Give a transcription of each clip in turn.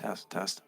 Test, test.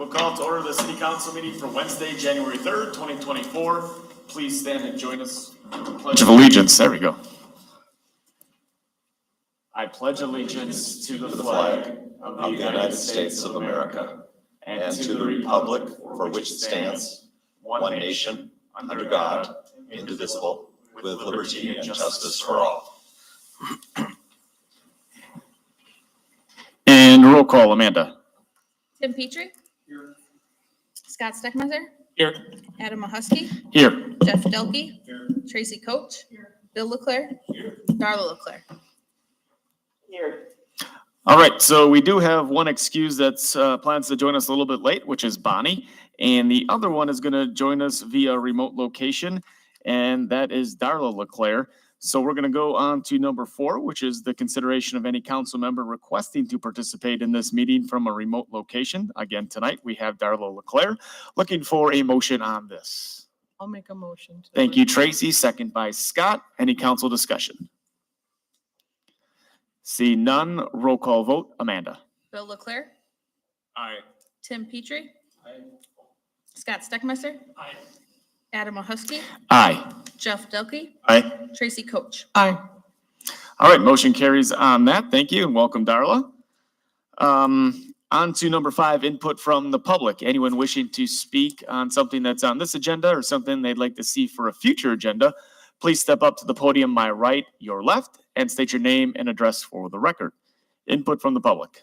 We'll call to order the city council meeting for Wednesday, January 3rd, 2024. Please stand and join us in the Pledge of Allegiance. There we go. I pledge allegiance to the flag of the United States of America and to the republic for which it stands, one nation, under God, indivisible, with liberty and justice for all. And roll call, Amanda. Tim Petrie. Here. Scott Steckmeiser. Here. Adam Mahusky. Here. Jeff Delkey. Here. Tracy Coach. Here. Bill Leclerc. Here. Darla Leclerc. Here. All right, so we do have one excuse that's plans to join us a little bit late, which is Bonnie. And the other one is going to join us via remote location, and that is Darla Leclerc. So we're going to go on to number 4, which is the consideration of any council member requesting to participate in this meeting from a remote location. Again, tonight we have Darla Leclerc looking for a motion on this. I'll make a motion. Thank you, Tracy. Second by Scott. Any council discussion? See none. Roll call vote. Amanda. Bill Leclerc. Aye. Tim Petrie. Aye. Scott Steckmeiser. Aye. Adam Mahusky. Aye. Jeff Delkey. Aye. Tracy Coach. Aye. All right, motion carries on that. Thank you and welcome, Darla. On to number 5, input from the public. Anyone wishing to speak on something that's on this agenda or something they'd like to see for a future agenda, please step up to the podium, my right, your left, and state your name and address for the record. Input from the public.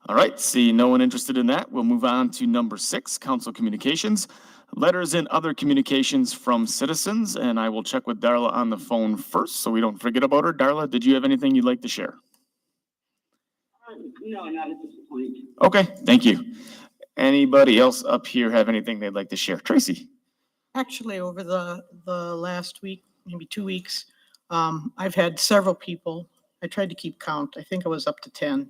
All right, see no one interested in that. We'll move on to number 6, council communications. Letters and other communications from citizens, and I will check with Darla on the phone first so we don't forget about her. Darla, did you have anything you'd like to share? No, not at this point. Okay, thank you. Anybody else up here have anything they'd like to share? Tracy? Actually, over the last week, maybe 2 weeks, I've had several people, I tried to keep count, I think I was up to 10,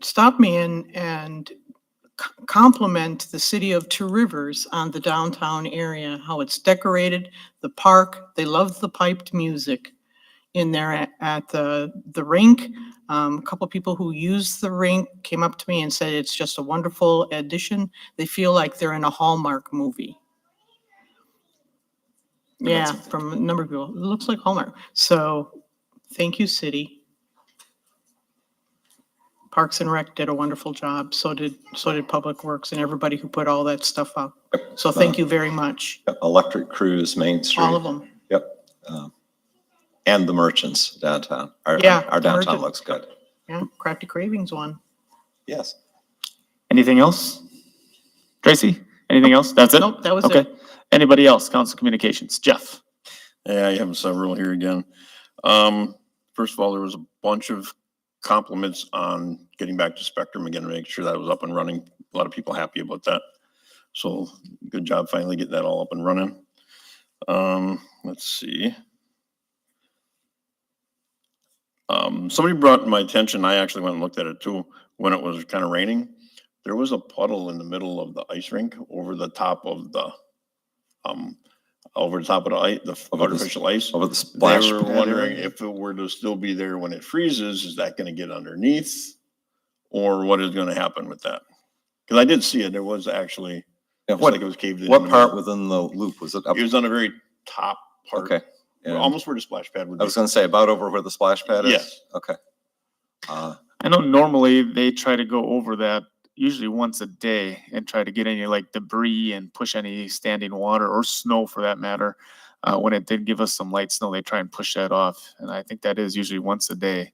stop me and compliment the city of Two Rivers on the downtown area, how it's decorated, the park. They love the piped music in there at the rink. A couple people who use the rink came up to me and said it's just a wonderful addition. They feel like they're in a Hallmark movie. Yeah, from a number of people. It looks like Hallmark. So thank you, city. Parks and Rec did a wonderful job. So did Public Works and everybody who put all that stuff up. So thank you very much. Electric Cruise, Main Street. All of them. Yep. And the Merchants downtown. Our downtown Merchant. looks good. Yeah, Crafty Cravings one. Yes. Anything else? Tracy, anything else? That's it? Nope, that was Okay. it. Anybody else? Council communications. Jeff? Yeah, you have several here again. First of all, there was a bunch of compliments on getting back to Spectrum again, to make sure that was up and running. A lot of people happy about that. So good job finally getting that all up and running. Let's see. Somebody brought to my attention, I actually went and looked at it too, when it was kind of raining. There was a puddle in the middle of the ice rink over the top of the artificial ice. Over the splash They were pad wondering area. if it were to still be there when it freezes, is that going to get underneath? Or what is going to happen with that? Because I did see it. There was actually, Yeah, looks what, like it was caved in. what part within the loop was it up? It was on the very top part. Okay. And Almost where the splash pad would I be. was gonna say about over where the splash pad is? Yes. Okay. I know normally they try to go over that usually once a day and try to get any like debris and push any standing water or snow for that matter. When it did give us some light snow, they try and push that off. And I think that is usually once a day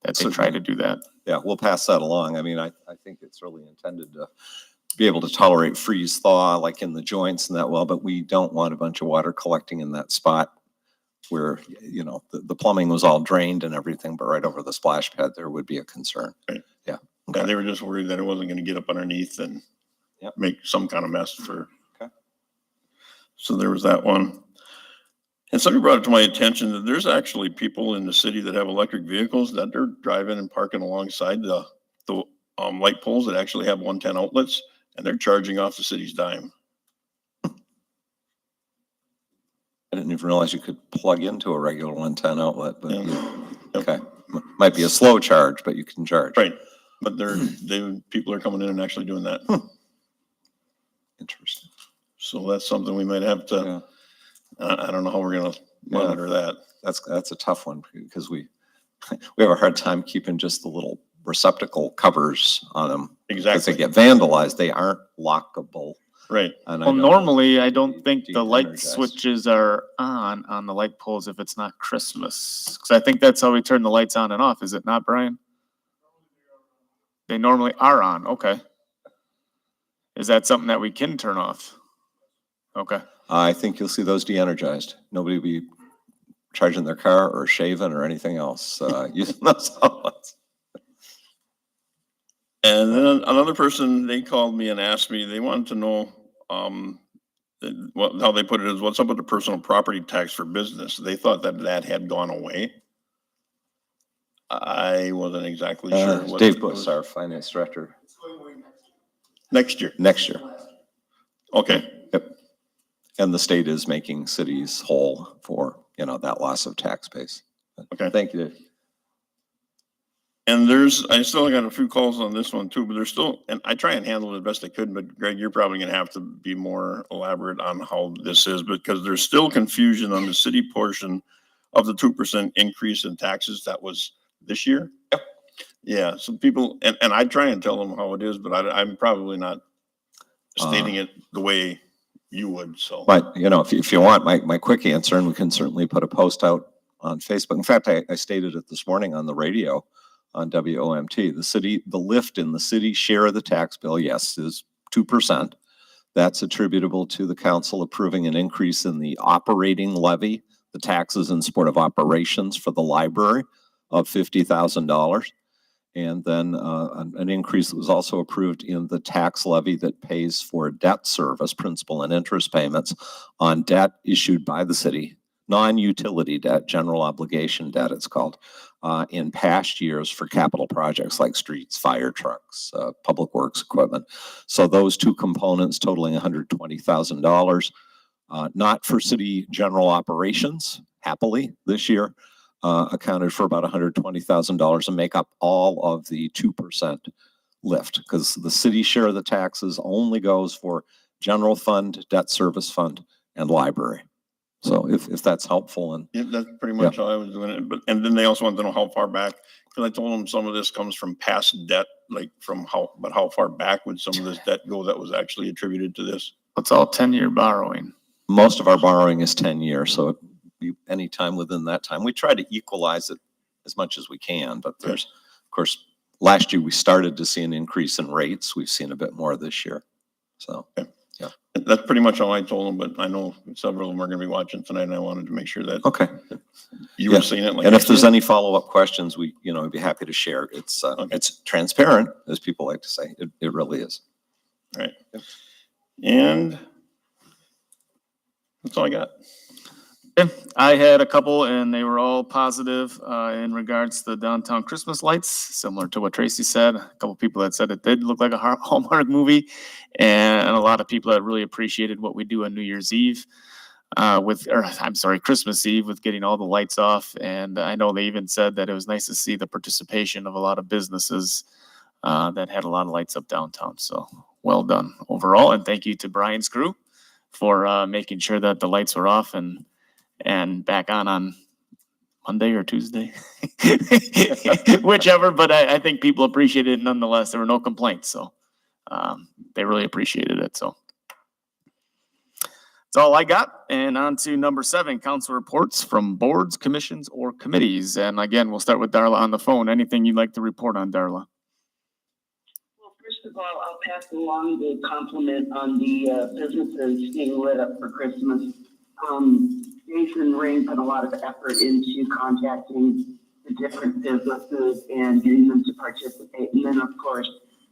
that they try to do that. Yeah, we'll pass that along. I mean, I think it's really intended to be able to tolerate freeze thaw like in the joints and that well, but we don't want a bunch of water collecting in that spot where, you know, the plumbing was all drained and everything, but right over the splash pad, there would be a concern. Right. Yeah. Yeah, they were just worried that it wasn't going to get up underneath and Yep. make some kind of mess for. Okay. So there was that one. And somebody brought it to my attention that there's actually people in the city that have electric vehicles that they're driving and parking alongside the light poles that actually have 110 outlets, and they're charging off the city's dime. I didn't even realize you could plug into a regular 110 outlet, but Yeah. okay. Might be a slow charge, but you can charge. Right, but people are coming in and actually doing that. Interesting. So that's something we might have to, Yeah, I don't know how we're gonna monitor that. that's a tough one because we have a hard time keeping just the little receptacle covers on them. Because they Exactly, get vandalized, they aren't lockable. right. And I Well, know- normally I don't think the light De-energized. switches are on the light poles if it's not Christmas. Cause I think that's how we turn the lights on and off, is it not, Brian? They normally are on, okay. Is that something that we can turn off? Okay, I think you'll see those de-energized. Nobody will be charging their car or shaving or anything else, using those outlets. And then another person, they called me and asked me, they wanted to know, how they put it is, what's up with the personal property tax for business? They thought that had gone away. I wasn't exactly sure. what Dave it Buss, was. our finance director, Next year, next year. okay. Yep. And the state is making cities whole for, that loss of tax base. Okay. Thank you, Dave. And I still got a few calls on this one too, but there's still, and I try and handle it as best I could, but Greg, you're probably gonna have to be more elaborate on how this is, because there's still confusion on the city portion of the 2% increase in taxes that was this year. Yep. Yeah, some people, and I try and tell them how it is, but I'm probably not stating it the way you would, so. But, if you want my quick answer, and we can certainly put a post out on Facebook. In fact, I stated it this morning on the radio on WOMT. The lift in the city share of the tax bill, yes, is 2%. That's attributable to the council approving an increase in the operating levy, the taxes in support of operations for the library of $50,000. And then an increase that was also approved in the tax levy that pays for debt service, principal and interest payments on debt issued by the city, non-utility debt, general obligation debt it's called, in past years for capital projects like streets, fire trucks, public works equipment. So those two components totaling $120,000, not for city general operations, happily, this year, accounted for about $120,000 and make up all of the 2% lift, because the city share of the taxes only goes for general fund, debt service fund, and library. So if that's helpful, and Yeah, that's pretty much how I was doing it, and then they also wanted to know how far back, because I told them some of this comes from past debt, like how far back would some of this debt go that was actually attributed to this? it's all 10-year borrowing. most of our borrowing is 10 years, so it'd be any time within that time. We try to equalize it as much as we can, but there's, of course, last year we started to see an increase in rates. We've seen a bit more this year. So, That's pretty much how I told them, but I know several of them are gonna be watching tonight, and I wanted to make sure that okay. you Yeah. were seeing it. Like And I if there's said. any follow-up questions, I'd be happy to share. It's transparent, as people like to say. It really is. All right. And that's all I got. I had a couple and they were all positive in regards to the downtown Christmas lights, similar to what Tracy said. A couple people that said it did look like a Hallmark movie, and a lot of people that really appreciated what we do on New Year's Eve Christmas Eve with getting all the lights off. And I know they even said that it was nice to see the participation of a lot of businesses that had a lot of lights up downtown. So well done overall. And thank you to Brian's crew for making sure that the lights were off and back on Monday or Tuesday, whichever, but I think people appreciated it nonetheless. There were no complaints, so they really appreciated it, so. That's all I got, and on to number 7, council reports from boards, commissions, or committees. And again, we'll start with Darla on the phone. Anything you'd like to report on, Darla? Well, first of all, I'll pass along the compliment on the businesses being lit up for Christmas. Jason Ring put a lot of effort into contacting the different businesses and getting them to participate. And then, of course,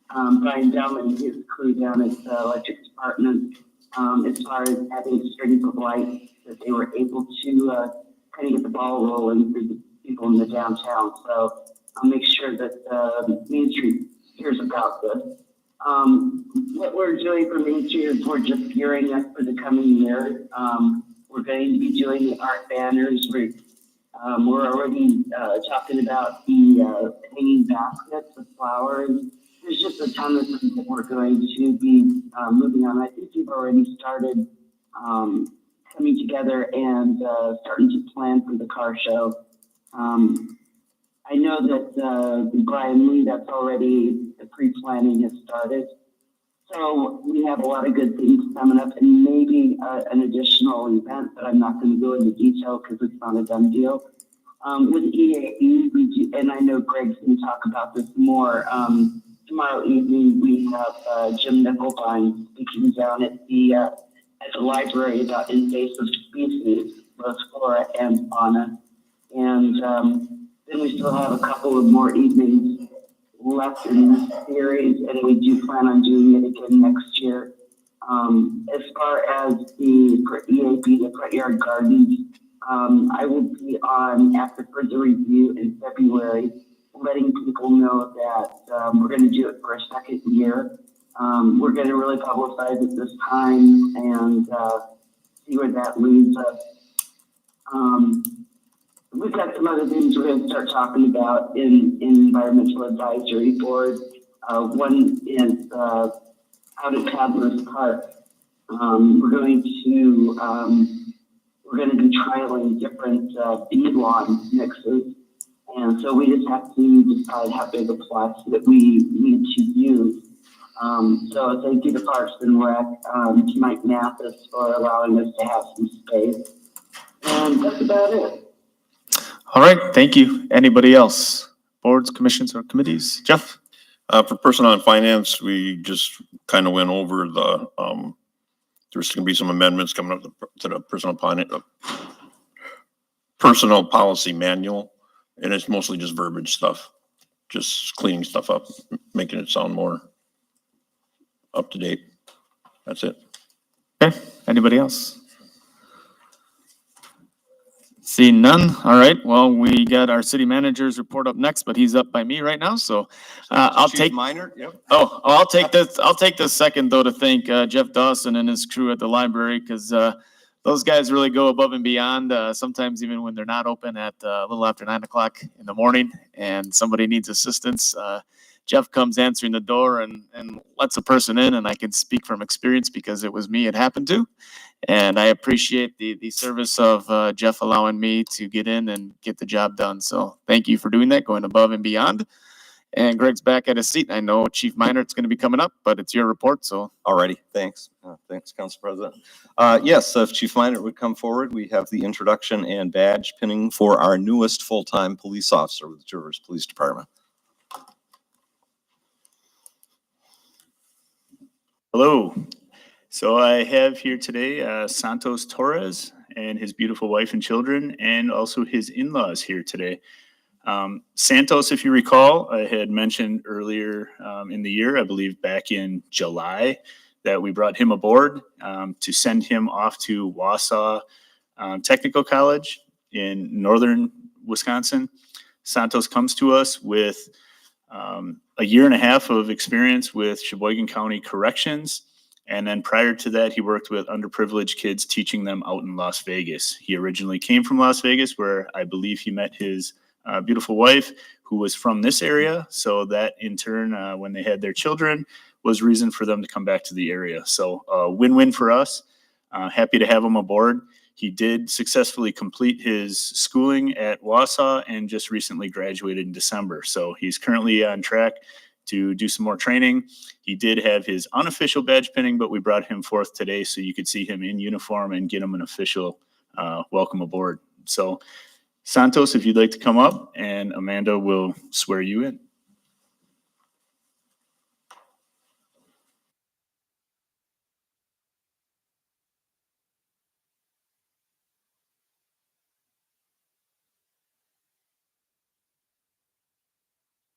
Brian Dellman and his crew down at the electric department, as far as having strings of lights, that they were able to kind of get the ball rolling for the people in the downtown. So I'll make sure that Main Street hears about this. What we're doing for Main Street is we're just gearing up for the coming year. We're going to be doing the art banners. We're already talking about the hanging baskets with flowers. There's just a ton of things that we're going to be moving on. I think we've already started coming together and starting to plan for the car show. I know that Brian Lee, that's already the pre-planning has started. So we have a lot of good things coming up, and maybe an additional event, but I'm not going to go into detail because it's not a done deal. With EAE, we do, and I know Greg's going to talk about this more. Tomorrow evening, we have Jim Nickelbein speaking down at the library about invasive species, both flora and fauna. And then we still have a couple of more evenings left in this series, and we do plan on doing it again next year. As far as the EAB, the front yard gardens, I will be on after further review in February, letting people know that we're going to do it for a second year. We're going to really publicize it this time and see where that leads us. We've got some other things we're going to start talking about in Environmental Advisory Board. One is out at Travelers Park. We're going to be trialing different bead lawn mixes. And so we just have to decide how big a plot that we need to use. So thank you to Parks and Rec, to Mike Mathis for allowing us to have some space. And that's about it. All right, thank you. Anybody else? Boards, commissions, or committees? Jeff? For personnel and finance, we just kind of went over the, there's going to be some amendments coming up to the personnel policy manual. And it's mostly just verbiage stuff, just cleaning stuff up, making it sound more up to date. That's it. Okay, anybody else? Seeing none. All right, well, we got our city manager's report up next, but he's up by me right now, so I'll Chief take. Minor, yep. I'll take this. I'll take this second though to thank Jeff Dawson and his crew at the library, because those guys really go above and beyond. Sometimes even when they're not open at a little after 9 o'clock in the morning, and somebody needs assistance, Jeff comes answering the door and lets a person in, and I can speak from experience because it was me it happened to. And I appreciate the service of Jeff allowing me to get in and get the job done. So thank you for doing that, going above and beyond. And Greg's back at his seat. I know Chief Minor's going to be coming up, but it's your report, so. Alrighty, thanks. Thanks, Council President. Yes, if Chief Minor would come forward, we have the introduction and badge pinning for our newest full-time police officer with the Rivers Police Department. Hello. So I have here today Santos Torres and his beautiful wife and children, and also his in-laws here today. Santos, if you recall, I had mentioned earlier in the year, I believe back in July, that we brought him aboard to send him off to Wausau Technical College in northern Wisconsin. Santos comes to us with a year and a half of experience with Sheboygan County Corrections. And then prior to that, he worked with underprivileged kids, teaching them out in Las Vegas. He originally came from Las Vegas, where I believe he met his beautiful wife, who was from this area. So that in turn, when they had their children, was reason for them to come back to the area. So win-win for us. Happy to have him aboard. He did successfully complete his schooling at Wausau and just recently graduated in December. So he's currently on track to do some more training. He did have his unofficial badge pinning, but we brought him forth today so you could see him in uniform and get him an official welcome aboard. So Santos, if you'd like to come up, and Amanda will swear you in.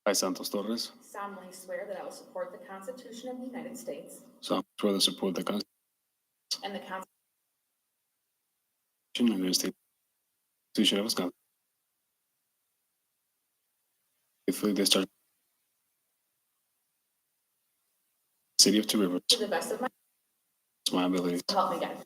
I, Santos Torres, solemnly swear that I will support the Constitution of the United States solemnly swear to support the Constitution and the Constitution of the United States, Constitution of Wisconsin, faithfully discharge the City of Two Rivers to the best of my to my ability. help me God.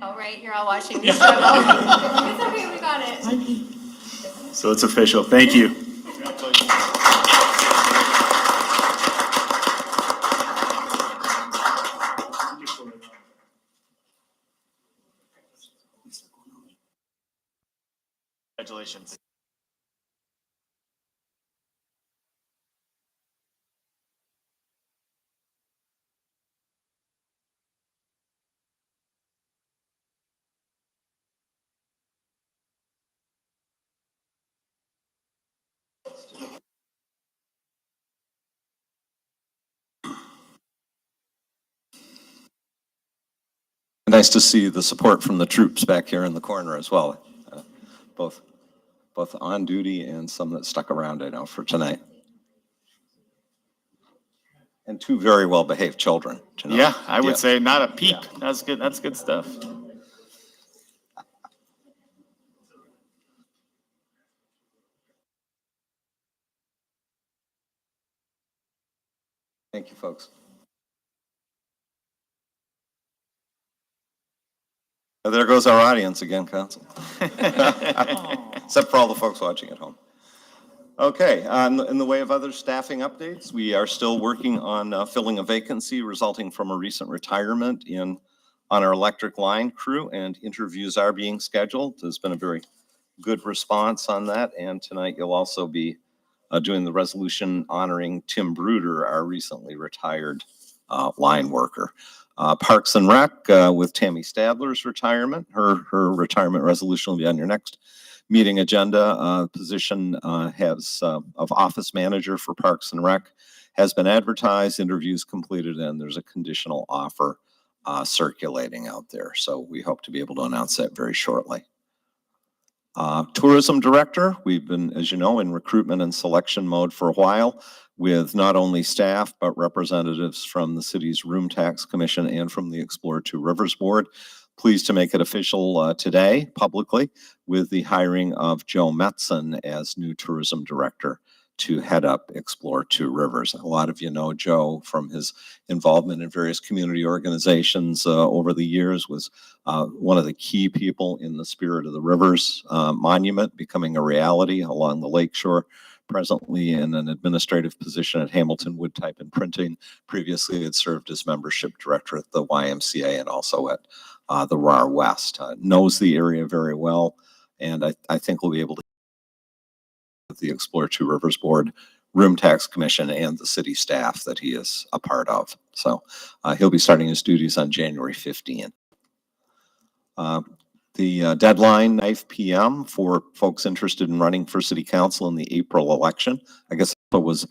All right, you're all watching me struggle. It's okay, we got it. So it's official. Thank you. Congratulations. Nice to see the support from the troops back here in the corner as well. Both on duty and some that stuck around, I know, for tonight. And two very well-behaved children. to know. Yeah, I would Yeah. say not a peep. That's good. That's good stuff. Thank you, folks. There goes our audience again, Council. Except for all the folks watching at home. Okay, in the way of other staffing updates, we are still working on filling a vacancy resulting from a recent retirement on our electric line crew, and interviews are being scheduled. There's been a very good response on that, and tonight you'll also be doing the resolution honoring Tim Bruder, our recently retired line worker. Parks and Rec with Tammy Stadler's retirement. Her retirement resolution will be on your next meeting agenda. Position of office manager for Parks and Rec has been advertised, interviews completed, and there's a conditional offer circulating out there. So we hope to be able to announce that very shortly. Tourism Director, we've been, as you know, in recruitment and selection mode for a while, with not only staff, but representatives from the city's Room Tax Commission and from the Explore Two Rivers Board. Pleased to make it official today, publicly, with the hiring of Joe Metzen as new Tourism Director to head up Explore Two Rivers. A lot of you know Joe from his involvement in various community organizations over the years, was one of the key people in the Spirit of the Rivers monument becoming a reality along the lakeshore. Presently in an administrative position at Hamilton Wood Type and Printing. Previously had served as membership director at the YMCA and also at the RAR West. Knows the area very well, and I think we'll be able to with the Explore Two Rivers Board, Room Tax Commission, and the city staff that he is a part of. So he'll be starting his duties on January 15th. The deadline, 9 p.m. for folks interested in running for city council in the April election. I guess it was,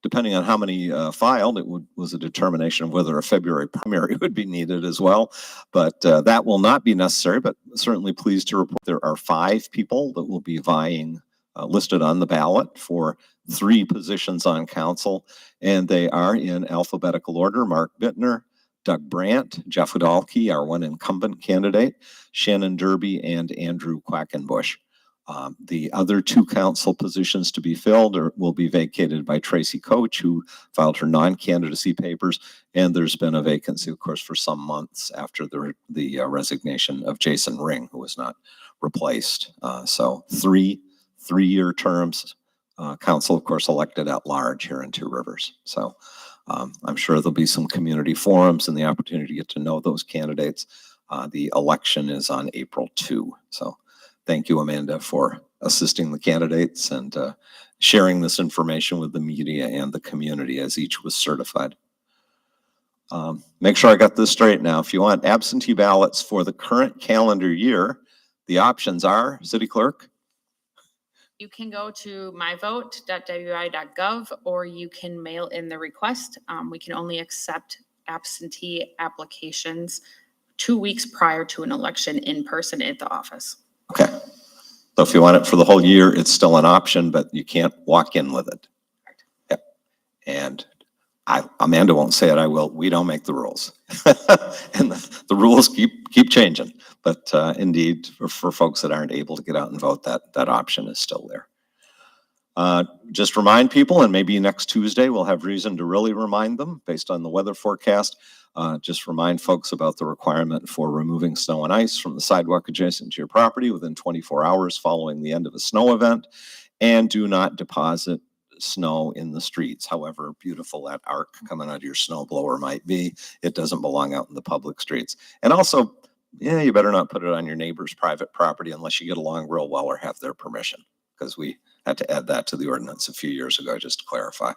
depending on how many filed, was a determination of whether a February primary would be needed as well. But that will not be necessary, but certainly pleased to report there are 5 people that will be vying, listed on the ballot for 3 positions on council. And they are in alphabetical order: Mark Bittner, Doug Brandt, Jeff Udalke, our one incumbent candidate, Shannon Derby, and Andrew Quackenbush. The other 2 council positions to be filled will be vacated by Tracy Coach, who filed her non-candidacy papers, and there's been a vacancy, of course, for some months after the resignation of Jason Ring, who was not replaced. So 3-year terms. Council, of course, elected at large here in Two Rivers. So I'm sure there'll be some community forums and the opportunity to get to know those candidates. The election is on April 2. So thank you, Amanda, for assisting the candidates and sharing this information with the media and the community as each was certified. Make sure I got this straight now. If you want absentee ballots for the current calendar year, the options are, City Clerk? You can go to myvote.wi.gov or you can mail in the request. We can only accept absentee applications 2 weeks prior to an election in person at the office. Okay. So if you want it for the whole year, it's still an option, but you can't walk in with it. Yep. And Amanda won't say it, I will. We don't make the rules. And the rules keep changing. But indeed, for folks that aren't able to get out and vote, that option is still there. Just remind people, and maybe next Tuesday we'll have reason to really remind them based on the weather forecast. Just remind folks about the requirement for removing snow and ice from the sidewalk adjacent to your property within 24 hours following the end of a snow event, and do not deposit snow in the streets. However beautiful that arc coming out of your snow blower might be, it doesn't belong out in the public streets. And also, yeah, you better not put it on your neighbor's private property unless you get along real well or have their permission, because we had to add that to the ordinance a few years ago, just to clarify.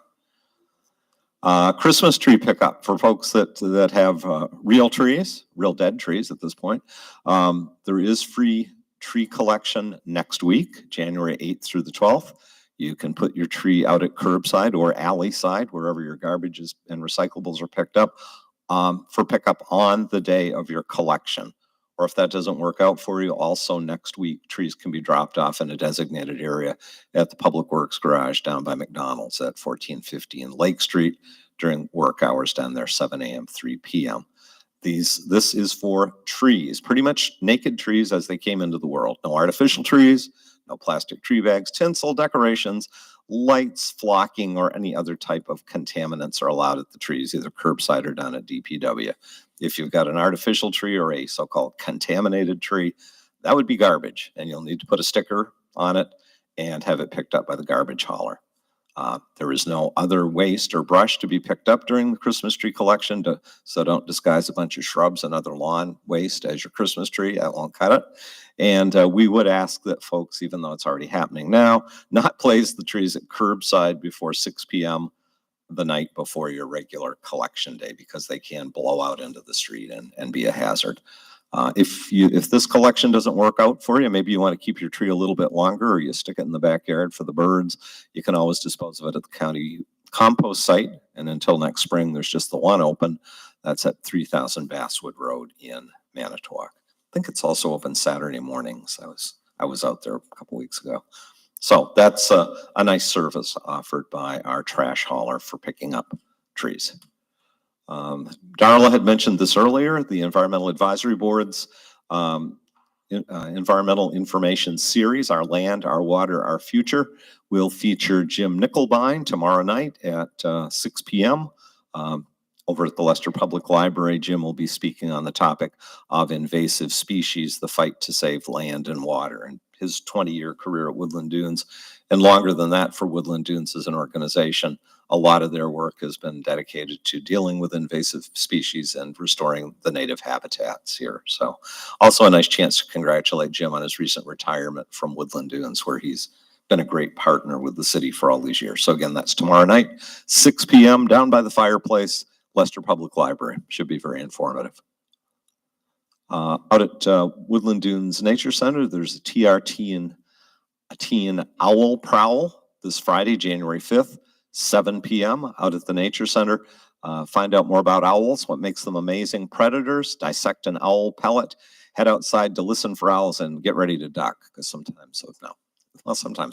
Christmas tree pickup for folks that have real trees, real dead trees at this point. There is free tree collection next week, January 8th through the 12th. You can put your tree out at curbside or alley side, wherever your garbage is and recyclables are picked up, for pickup on the day of your collection. Or if that doesn't work out for you, also next week, trees can be dropped off in a designated area at the Public Works Garage down by McDonald's at 1415 Lake Street during work hours down there, 7 a.m., 3 p.m. This is for trees, pretty much naked trees as they came into the world. No artificial trees, no plastic tree bags, tinsel, decorations, lights, flocking, or any other type of contaminants are allowed at the trees, either curbside or down at DPW. If you've got an artificial tree or a so-called contaminated tree, that would be garbage, and you'll need to put a sticker on it and have it picked up by the garbage hauler. There is no other waste or brush to be picked up during the Christmas tree collection, so don't disguise a bunch of shrubs and other lawn waste as your Christmas tree. That won't cut it. And we would ask that folks, even though it's already happening now, not place the trees at curbside before 6 p.m. the night before your regular collection day, because they can blow out into the street and be a hazard. If this collection doesn't work out for you, maybe you want to keep your tree a little bit longer, or you stick it in the backyard for the birds, you can always dispose of it at the county compost site. And until next spring, there's just the one open. That's at 3000 Basswood Road in Manitowoc. I think it's also open Saturday mornings. I was out there a couple weeks ago. So that's a nice service offered by our trash hauler for picking up trees. Darla had mentioned this earlier, the Environmental Advisory Board's Environmental Information Series, Our Land, Our Water, Our Future, will feature Jim Nickelbein tomorrow night at 6 p.m. Over at the Leicester Public Library. Jim will be speaking on the topic of invasive species, the fight to save land and water. And his 20-year career at Woodland Dunes, and longer than that for Woodland Dunes as an organization, a lot of their work has been dedicated to dealing with invasive species and restoring the native habitats here. So also a nice chance to congratulate Jim on his recent retirement from Woodland Dunes, where he's been a great partner with the city for all these years. So again, that's tomorrow night, 6 p.m. down by the fireplace, Leicester Public Library. Should be very informative. Out at Woodland Dunes Nature Center, there's a TRT and a teen owl prowl this Friday, January 5th, 7 p.m. out at the Nature Center. Find out more about owls, what makes them amazing predators, dissect an owl pellet, head outside to listen for owls, and get ready to duck, because sometimes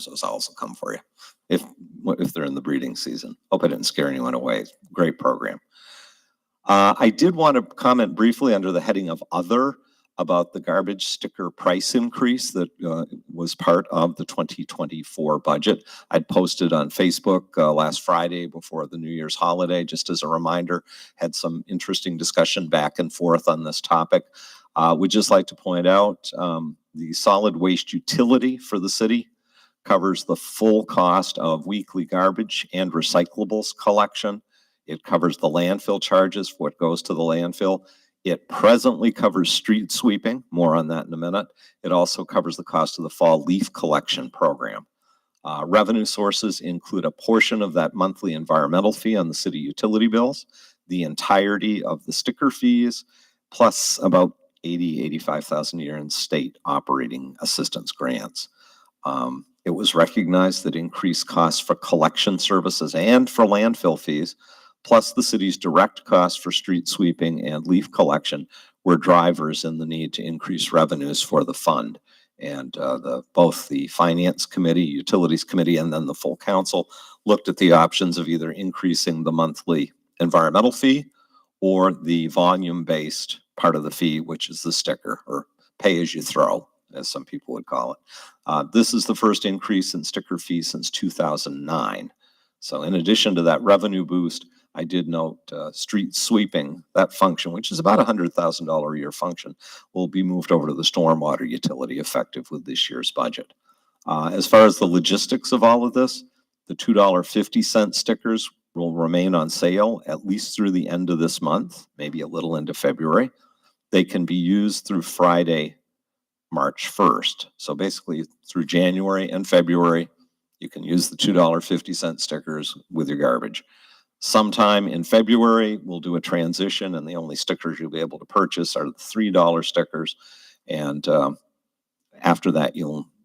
those owls will come for you if they're in the breeding season. Hope I didn't scare anyone away. Great program. I did want to comment briefly under the heading of Other about the garbage sticker price increase that was part of the 2024 budget. I'd posted on Facebook last Friday before the New Year's holiday, just as a reminder, had some interesting discussion back and forth on this topic. We'd just like to point out the solid waste utility for the city covers the full cost of weekly garbage and recyclables collection. It covers the landfill charges for what goes to the landfill. It presently covers street sweeping, more on that in a minute. It also covers the cost of the fall leaf collection program. Revenue sources include a portion of that monthly environmental fee on the city utility bills, the entirety of the sticker fees, plus about $85,000 a year in state operating assistance grants. It was recognized that increased costs for collection services and for landfill fees, plus the city's direct costs for street sweeping and leaf collection, were drivers in the need to increase revenues for the fund. And both the Finance Committee, Utilities Committee, and then the full council looked at the options of either increasing the monthly environmental fee or the volume-based part of the fee, which is the sticker, or pay-as-you-throw, as some people would call it. This is the first increase in sticker fees since 2009. So in addition to that revenue boost, I did note street sweeping, that function, which is about $100,000 a year function, will be moved over to the stormwater utility effective with this year's budget. As far as the logistics of all of this, the $2.50 stickers will remain on sale at least through the end of this month, maybe a little into February. They can be used through Friday, March 1st. So basically through January and February, you can use the $2.50 stickers with your garbage. Sometime in February, we'll do a transition, and the only stickers you'll be able to purchase are the $3 stickers. And after that,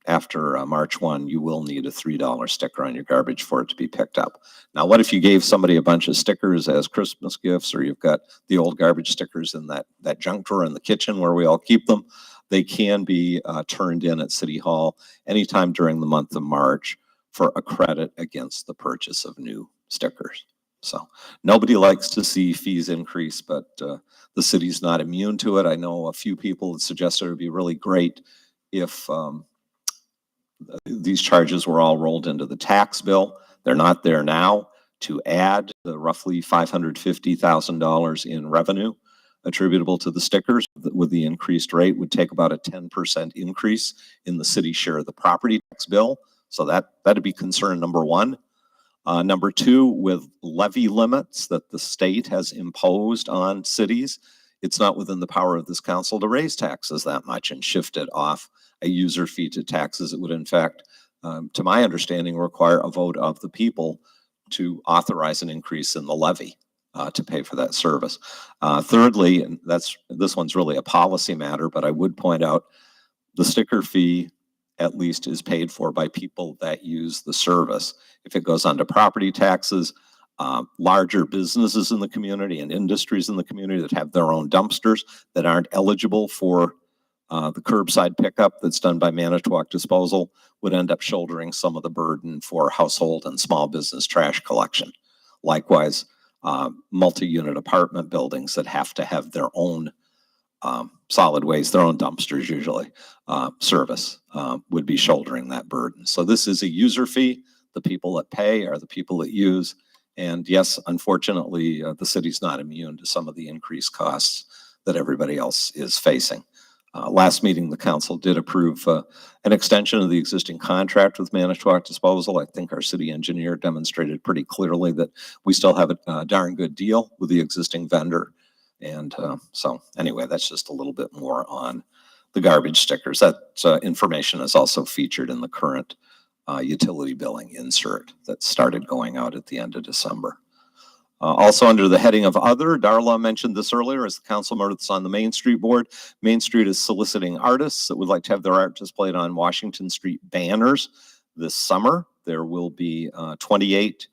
after March 1, you will need a $3 sticker on your garbage for it to be picked up. Now, what if you gave somebody a bunch of stickers as Christmas gifts, or you've got the old garbage stickers in that junk drawer in the kitchen where we all keep them? They can be turned in at City Hall anytime during the month of March for a credit against the purchase of new stickers. So nobody likes to see fees increase, but the city's not immune to it. I know a few people that suggested it would be really great if these charges were all rolled into the tax bill. They're not there now. To add the roughly $550,000 in revenue attributable to the stickers with the increased rate would take about a 10% increase in the city share of the property tax bill. So that'd be concern number one. Number two, with levy limits that the state has imposed on cities, it's not within the power of this council to raise taxes that much and shift it off a user fee to taxes. It would, in fact, to my understanding, require a vote of the people to authorize an increase in the levy to pay for that service. Thirdly, and this one's really a policy matter, but I would point out the sticker fee at least is paid for by people that use the service. If it goes onto property taxes, larger businesses in the community and industries in the community that have their own dumpsters that aren't eligible for the curbside pickup that's done by Manitowoc Disposal would end up shouldering some of the burden for household and small business trash collection. Likewise, multi-unit apartment buildings that have to have their own solid waste, their own dumpsters usually, service would be shouldering that burden. So this is a user fee. The people that pay are the people that use. And yes, unfortunately, the city's not immune to some of the increased costs that everybody else is facing. Last meeting, the council did approve an extension of the existing contract with Manitowoc Disposal. I think our city engineer demonstrated pretty clearly that we still have a darn good deal with the existing vendor. And so anyway, that's just a little bit more on the garbage stickers. That information is also featured in the current utility billing insert that started going out at the end of December. Also under the heading of other, Darla mentioned this earlier as the council member that's on the Main Street board. Main Street is soliciting artists that would like to have their art displayed on Washington Street banners this summer. There will be 28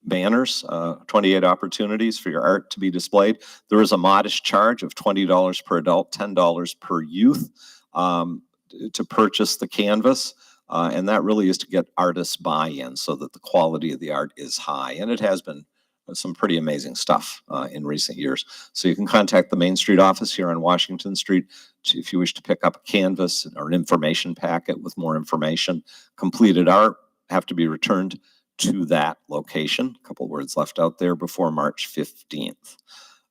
banners, 28 opportunities for your art to be displayed. There is a modest charge of $20 per adult, $10 per youth to purchase the canvas. And that really is to get artists buy-in so that the quality of the art is high. And it has been some pretty amazing stuff in recent years. So you can contact the Main Street office here on Washington Street if you wish to pick up a canvas or an information packet with more information. Completed art have to be returned to that location. A couple words left out there before March 15th.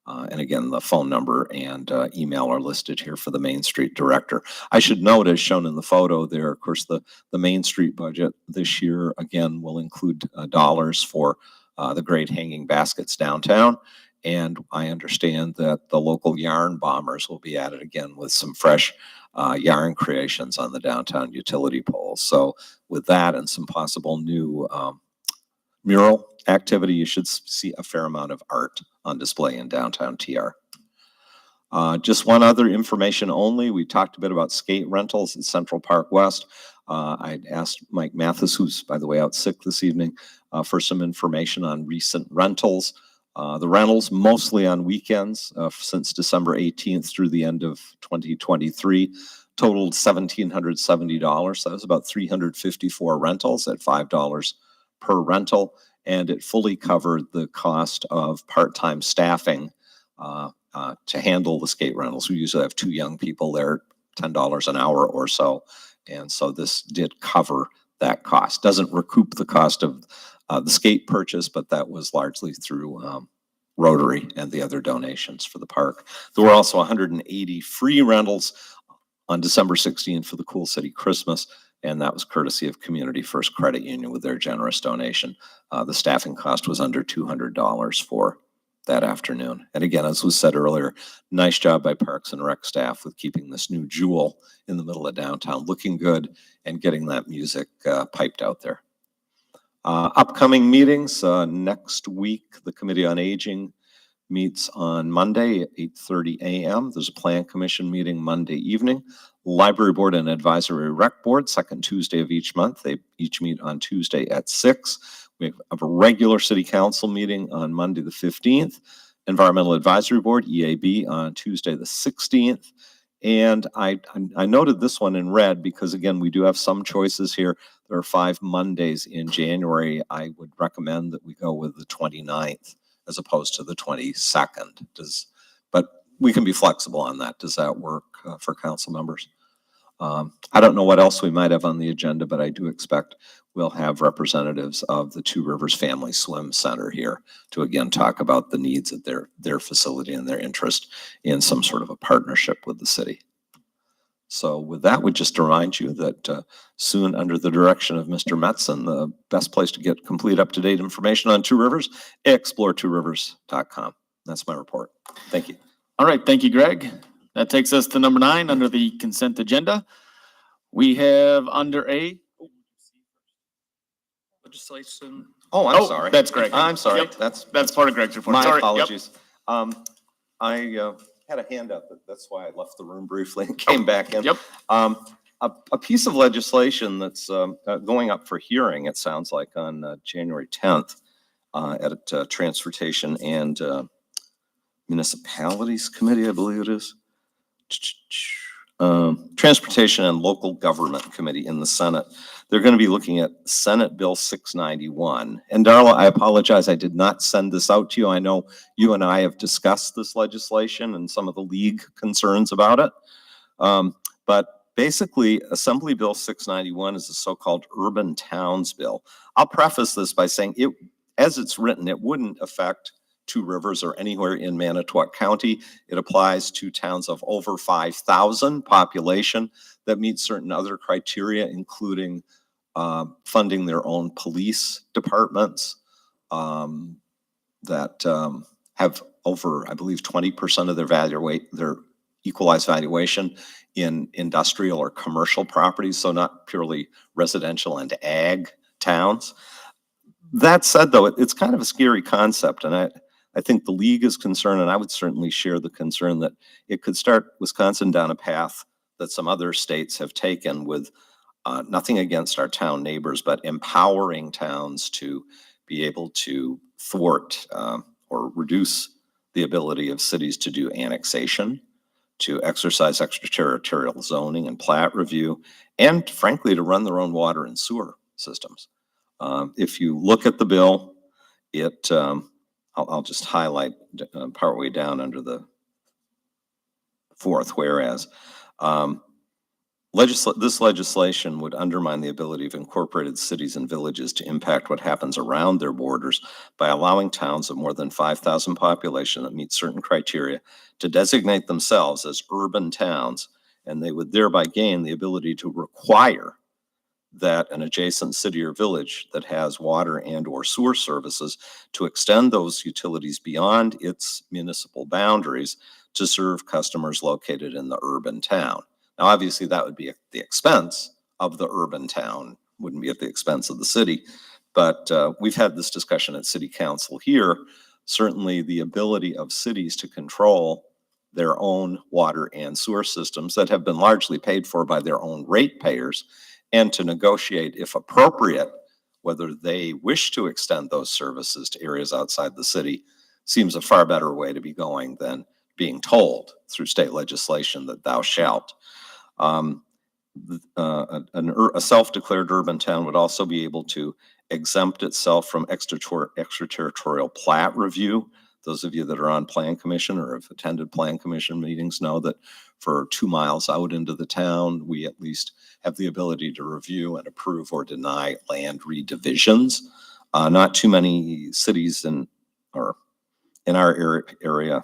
And again, the phone number and email are listed here for the Main Street director. I should note, as shown in the photo there, of course, the Main Street budget this year, again, will include dollars for the Great Hanging Baskets downtown. And I understand that the local yarn bombers will be added again with some fresh yarn creations on the downtown utility poles. So with that and some possible new mural activity, you should see a fair amount of art on display in downtown TR. Just one other information only. We talked a bit about skate rentals at Central Park West. I'd asked Mike Mathis, who's by the way out sick this evening, for some information on recent rentals. The rentals mostly on weekends since December 18th through the end of 2023 totaled $1,770. That was about 354 rentals at $5 per rental, and it fully covered the cost of part-time staffing to handle the skate rentals. We usually have 2 young people there, $10 an hour or so, and so this did cover that cost. Doesn't recoup the cost of the skate purchase, but that was largely through Rotary and the other donations for the park. There were also 180 free rentals on December 16th for the Cool City Christmas, and that was courtesy of Community First Credit Union with their generous donation. The staffing cost was under $200 for that afternoon. And again, as was said earlier, nice job by Parks and Rec staff with keeping this new jewel in the middle of downtown looking good and getting that music piped out there. Upcoming meetings, next week, the Committee on Aging meets on Monday at 8:30 a.m. There's a Plan Commission meeting Monday evening. Library Board and Advisory Rec Board, second Tuesday of each month. They each meet on Tuesday at 6. We have a regular City Council meeting on Monday the 15th. Environmental Advisory Board, EAB, on Tuesday the 16th. And I noted this one in red because, again, we do have some choices here. There are 5 Mondays in January. I would recommend that we go with the 29th as opposed to the 22nd. But we can be flexible on that. Does that work for council members? I don't know what else we might have on the agenda, but I do expect we'll have representatives of the Two Rivers Family Swim Center here to again talk about the needs of their facility and their interest in some sort of a partnership with the city. So with that, we just remind you that soon, under the direction of Mr. Metzen, the best place to get complete up-to-date information on Two Rivers, explore2rivers.com. That's my report. Thank you. All right, thank you, Greg. That takes us to number 9 under the consent agenda. We have under A. Legislation. Oh, I'm sorry. That's Greg. I'm sorry. Yep. That's part of Greg's report. my Sorry. Yep. apologies. I had a handout. That's why I left the room briefly and came back in. Yep. A piece of legislation that's going up for hearing, it sounds like, on January 10th at Transportation and Municipalities Committee, I believe it is. Transportation and Local Government Committee in the Senate. They're going to be looking at Senate Bill 691. And Darla, I apologize, I did not send this out to you. I know you and I have discussed this legislation and some of the league concerns about it. But basically, Assembly Bill 691 is a so-called Urban Towns Bill. I'll preface this by saying it, as it's written, it wouldn't affect Two Rivers or anywhere in Manitowoc County. It applies to towns of over 5,000 population that meet certain other criteria, including funding their own police departments that have over, I believe, 20% of their equalized valuation in industrial or commercial properties, so not purely residential and ag towns. That said, though, it's kind of a scary concept, and I think the league is concerned, and I would certainly share the concern that it could start Wisconsin down a path that some other states have taken with nothing against our town neighbors, but empowering towns to be able to thwart or reduce the ability of cities to do annexation, to exercise extraterritorial zoning and plat review, and frankly, to run their own water and sewer systems. If you look at the bill, it I'll just highlight partway down under the 4th, whereas this legislation would undermine the ability of incorporated cities and villages to impact what happens around their borders by allowing towns of more than 5,000 population that meet certain criteria to designate themselves as urban towns, and they would thereby gain the ability to require that an adjacent city or village that has water and or sewer services to extend those utilities beyond its municipal boundaries to serve customers located in the urban town. Now, obviously, that would be at the expense of the urban town, wouldn't be at the expense of the city. But we've had this discussion at City Council here. Certainly, the ability of cities to control their own water and sewer systems that have been largely paid for by their own ratepayers, and to negotiate, if appropriate, whether they wish to extend those services to areas outside the city, seems a far better way to be going than being told through state legislation that thou shalt. A self-declared urban town would also be able to exempt itself from extraterritorial plat review. Those of you that are on Plan Commission or have attended Plan Commission meetings know that for 2 miles out into the town, we at least have the ability to review and approve or deny land redivisions. Not too many cities or in our area,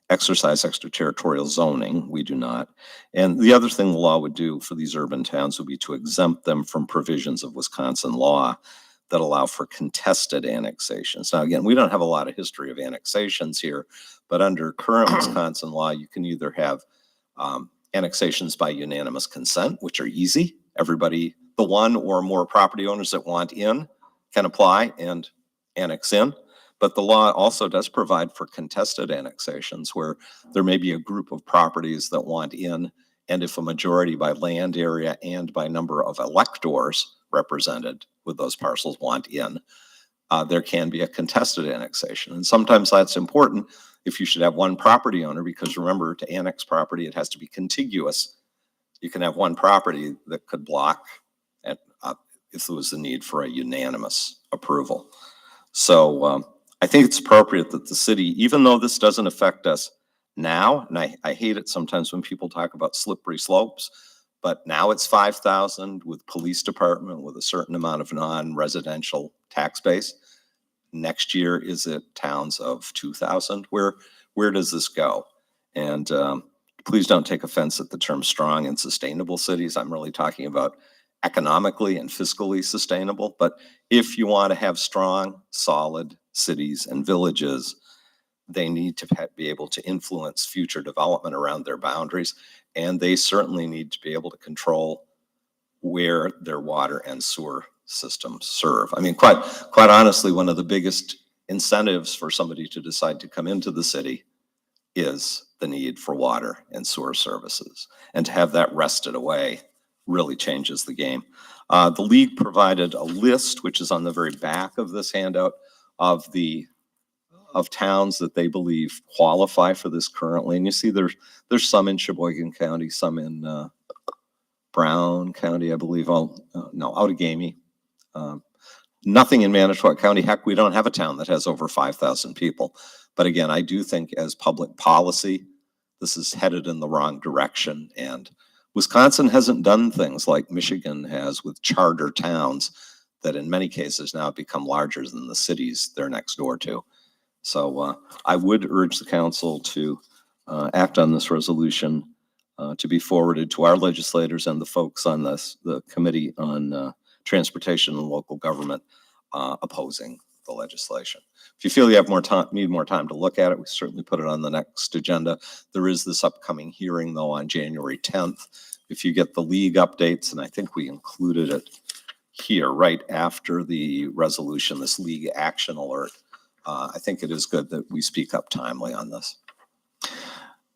exercise extraterritorial zoning. We do not. And the other thing the law would do for these urban towns would be to exempt them from provisions of Wisconsin law that allow for contested annexations. Now, again, we don't have a lot of history of annexations here, but under current Wisconsin law, you can either have annexations by unanimous consent, which are easy. Everybody, the one or more property owners that want in can apply and annex in. But the law also does provide for contested annexations where there may be a group of properties that want in, and if a majority by land area and by number of electors represented with those parcels want in, there can be a contested annexation. And sometimes that's important if you should have one property owner, because remember, to annex property, it has to be contiguous. You can have one property that could block if there was the need for a unanimous approval. So I think it's appropriate that the city, even though this doesn't affect us now, and I hate it sometimes when people talk about slippery slopes, but now it's 5,000 with police department with a certain amount of non-residential tax base. Next year is it towns of 2,000? Where does this go? And please don't take offense at the term strong and sustainable cities. I'm really talking about economically and fiscally sustainable. But if you want to have strong, solid cities and villages, they need to be able to influence future development around their boundaries. And they certainly need to be able to control where their water and sewer systems serve. I mean, quite honestly, one of the biggest incentives for somebody to decide to come into the city is the need for water and sewer services. And to have that wrested away really changes the game. The league provided a list, which is on the very back of this handout, of towns that they believe qualify for this currently. And you see there's some in Sheboygan County, some in Brown County, I believe, Outagamie. Nothing in Manitowoc County. Heck, we don't have a town that has over 5,000 people. But again, I do think as public policy, this is headed in the wrong direction. And Wisconsin hasn't done things like Michigan has with charter towns that in many cases now become larger than the cities they're next door to. So I would urge the council to act on this resolution to be forwarded to our legislators and the folks on the Committee on Transportation and Local Government opposing the legislation. If you feel you have need more time to look at it, we certainly put it on the next agenda. There is this upcoming hearing though on January 10th. If you get the league updates, and I think we included it here right after the resolution, this league action alert, I think it is good that we speak up timely on this.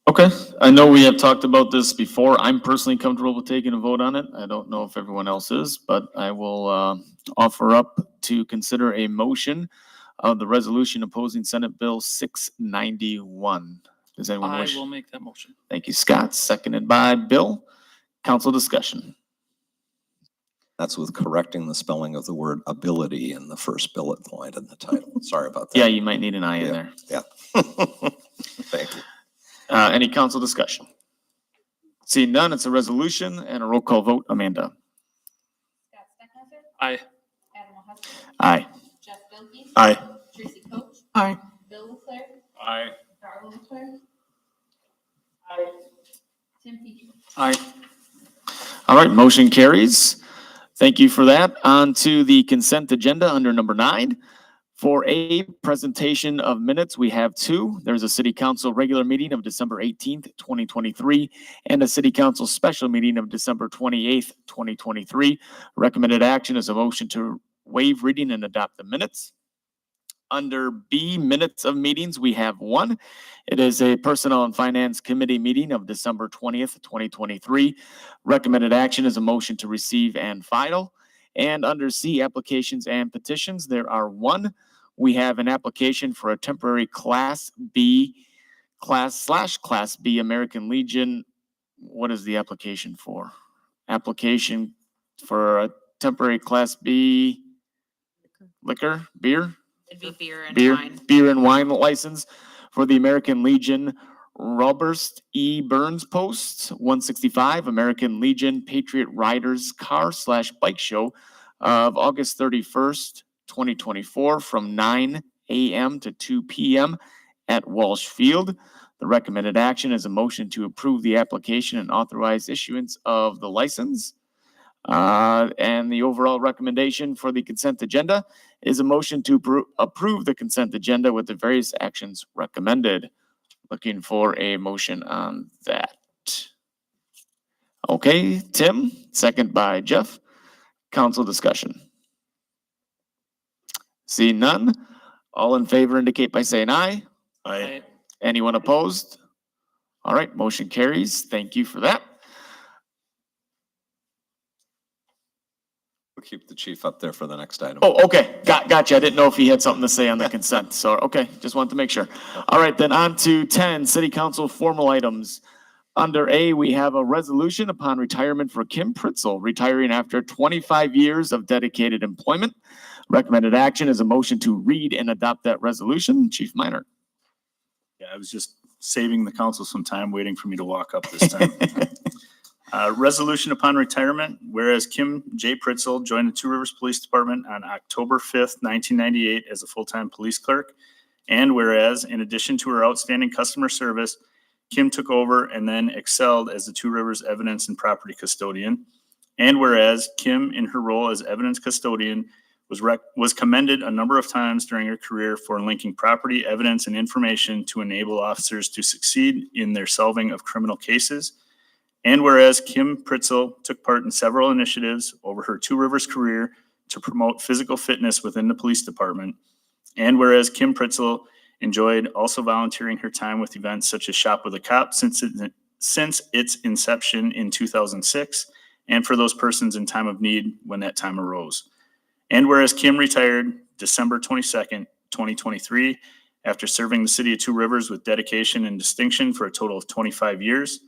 Okay, I know we have talked about this before. I'm personally comfortable with taking a vote on it. I don't know if everyone else is, but I will offer up to consider a motion of the resolution opposing Senate Bill 691. Does anyone wish? I will make that motion. Thank you, Scott. Seconded by Bill. Council discussion. That's with correcting the spelling of the word ability in the first bullet point in the title. Sorry about that. Yeah, you might need an I in there. Yeah. Thank you. Any council discussion? Seeing none, it's a resolution and a roll call vote. Amanda? Scott Steckmeister, Aye. Adam O'Hussey, Aye. Jeff Bilkey, Aye. Tracy Coach, Aye. Bill Leclerc, Aye. Darla Leclerc. Aye. Tim Peach. Aye. All right, motion carries. Thank you for that. On to the consent agenda under number 9. For a presentation of minutes, we have 2. There's a city council regular meeting of December 18th, 2023, and a city council special meeting of December 28th, 2023. Recommended action is a motion to waive reading and adopt the minutes. Under B, minutes of meetings, we have 1. It is a Personnel and Finance Committee meeting of December 20th, 2023. Recommended action is a motion to receive and file. And under C, applications and petitions, there are 1. We have an application for a temporary Class B American Legion. What is the application for? Application for a temporary Class B beer? It'd be beer and wine. Beer and wine license for the American Legion Roberst E. Burns Post 165 American Legion Patriot Riders Car/Bike Show of August 31st, 2024 from 9 a.m. to 2 p.m. at Walsh Field. The recommended action is a motion to approve the application and authorize issuance of the license. And the overall recommendation for the consent agenda is a motion to approve the consent agenda with the various actions recommended. Looking for a motion on that. Okay, Tim, second by Jeff. Council discussion. See none. All in favor indicate by saying aye. Aye. Anyone opposed? All right, motion carries. Thank you for that. We'll keep the chief up there for the next item. Oh, okay. Gotcha. I didn't know if he had something to say on the consent. So, okay, just wanted to make sure. All right, then on to 10, city council formal items. Under A, we have a resolution upon retirement for Kim Pritzel, retiring after 25 years of dedicated employment. Recommended action is a motion to read and adopt that resolution. Chief Minor. Yeah, I was just saving the council some time waiting for me to walk up this time. Resolution upon retirement, whereas Kim J. Pritzel joined the Two Rivers Police Department on October 5th, 1998 as a full-time police clerk. And whereas, in addition to her outstanding customer service, Kim took over and then excelled as the Two Rivers evidence and property custodian. And whereas Kim, in her role as evidence custodian, was commended a number of times during her career for linking property, evidence, and information to enable officers to succeed in their solving of criminal cases. And whereas Kim Pritzel took part in several initiatives over her Two Rivers career to promote physical fitness within the police department. And whereas Kim Pritzel enjoyed also volunteering her time with events such as Shop with a Cop since its inception in 2006, and for those persons in time of need when that time arose. And whereas Kim retired December 22nd, 2023, after serving the city of Two Rivers with dedication and distinction for a total of 25 years,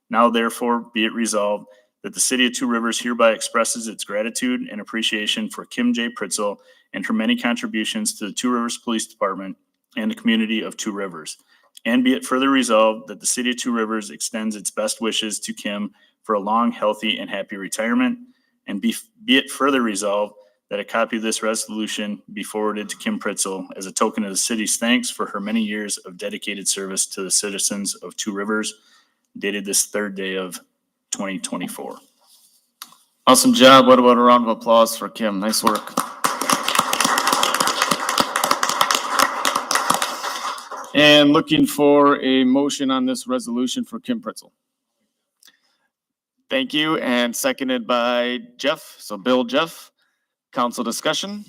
now therefore be it resolved that the city of Two Rivers hereby expresses its gratitude and appreciation for Kim J. Pritzel and her many contributions to the Two Rivers Police Department and the community of Two Rivers. And be it further resolved that the city of Two Rivers extends its best wishes to Kim for a long, healthy, and happy retirement. And be it further resolved that a copy of this resolution be forwarded to Kim Pritzel as a token of the city's thanks for her many years of dedicated service to the citizens of Two Rivers, dated this third day of 2024. Awesome job. What about a round of applause for Kim? Nice work. And looking for a motion on this resolution for Kim Pritzel. Thank you, and seconded by Jeff. So Bill, Jeff, council discussion.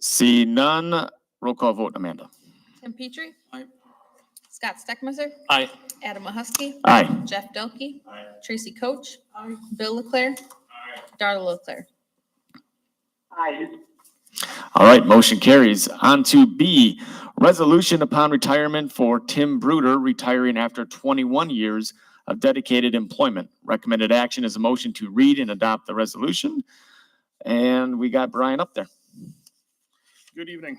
See none, roll call vote, Amanda. Tim Petrie. Aye. Scott Steckmeister. Aye. Adam Mahusky. Aye. Jeff Delkey. Tracy Coach. Bill Leclerc. Darla Leclerc. Aye. All right, motion carries. On to B, resolution upon retirement for Tim Bruder, retiring after 21 years of dedicated employment. Recommended action is a motion to read and adopt the resolution. And we got Brian up there. Good evening.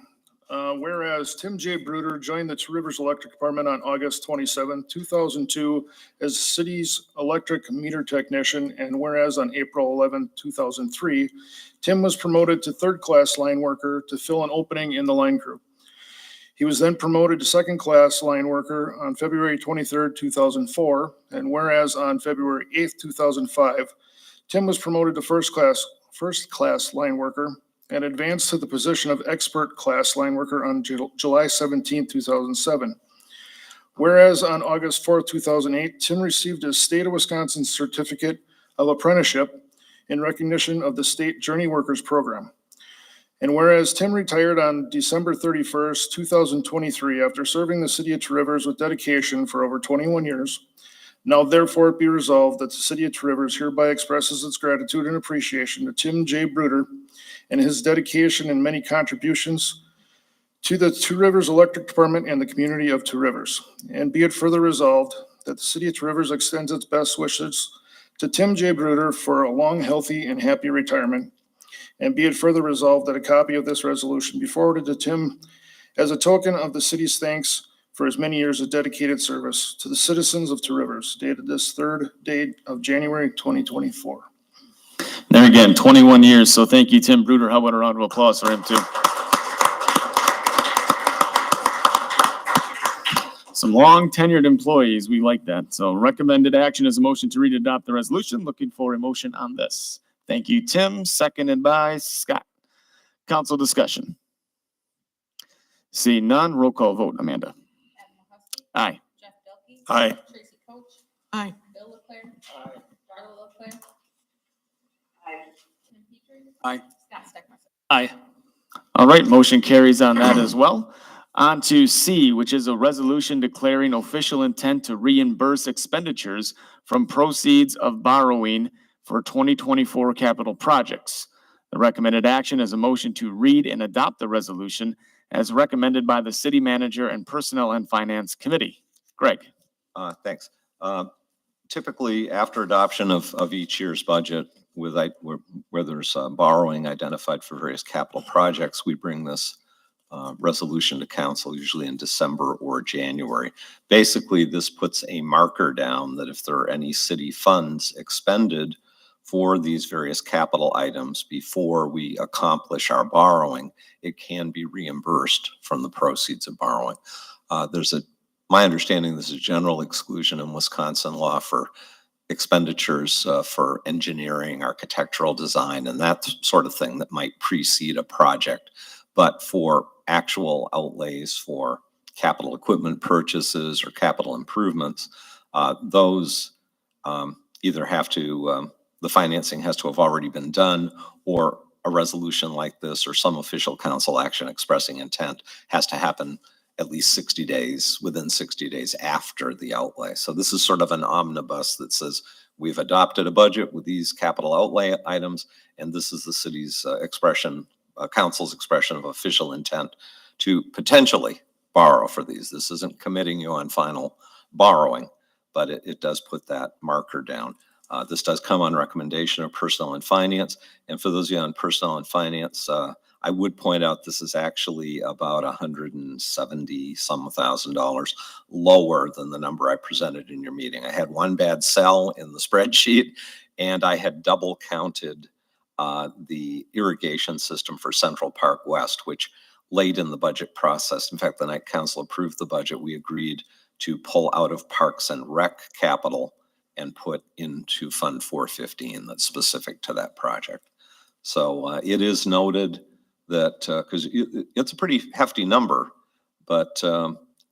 Whereas Tim J. Bruder joined the Two Rivers Electric Department on August 27, 2002 as city's electric meter technician, and whereas on April 11, 2003, Tim was promoted to third-class line worker to fill an opening in the line crew. He was then promoted to second-class line worker on February 23, 2004, and whereas on February 8, 2005, Tim was promoted to first-class line worker and advanced to the position of expert class line worker on July 17, 2007. Whereas on August 4, 2008, Tim received his State of Wisconsin Certificate of Apprenticeship in recognition of the State Journey Workers Program. And whereas Tim retired on December 31st, 2023, after serving the city of Two Rivers with dedication for over 21 years, now therefore it be resolved that the city of Two Rivers hereby expresses its gratitude and appreciation to Tim J. Bruder and his dedication and many contributions to the Two Rivers Electric Department and the community of Two Rivers. And be it further resolved that the city of Two Rivers extends its best wishes to Tim J. Bruder for a long, healthy, and happy retirement. And be it further resolved that a copy of this resolution be forwarded to Tim as a token of the city's thanks for his many years of dedicated service to the citizens of Two Rivers, dated this third day of January 2024. There again, 21 years. So thank you, Tim Bruder. How about a round of applause for him too? Some long tenured employees. We like that. So recommended action is a motion to read and adopt the resolution. Looking for a motion on this. Thank you, Tim. Seconded by Scott. Council discussion. See none. Roll call vote. Amanda. Adam Hussey, Aye. Jeff Delkey. Aye. Tracy Coach, Aye. Bill Leclerc. Darla Leclerc. Tim Petrie. Aye. Scott Steckmeister. Aye. All right, motion carries on that as well. On to C, which is a resolution declaring official intent to reimburse expenditures from proceeds of borrowing for 2024 capital projects. The recommended action is a motion to read and adopt the resolution as recommended by the City Manager and Personnel and Finance Committee. Greg. Thanks. Typically, after adoption of each year's budget, where there's borrowing identified for various capital projects, we bring this resolution to council, usually in December or January. Basically, this puts a marker down that if there are any city funds expended for these various capital items before we accomplish our borrowing, it can be reimbursed from the proceeds of borrowing. My understanding, there's a general exclusion in Wisconsin law for expenditures for engineering, architectural design, and that sort of thing that might precede a project. But for actual outlays for capital equipment purchases or capital improvements, those either have to, the financing has to have already been done, or a resolution like this or some official council action expressing intent has to happen at least 60 days, within 60 days after the outlay. So this is sort of an omnibus that says we've adopted a budget with these capital outlay items, and this is the city's council's expression of official intent to potentially borrow for these. This isn't committing you on final borrowing, but it does put that marker down. This does come on recommendation of Personnel and Finance. And for those of you on Personnel and Finance, I would point out this is actually about $170,000 lower than the number I presented in your meeting. I had one bad cell in the spreadsheet, and I had double counted the irrigation system for Central Park West, which late in the budget process, in fact, the night council approved the budget, we agreed to pull out of Parks and Rec capital and put into Fund 415 that's specific to that project. So it is noted that, because it's a pretty hefty number, but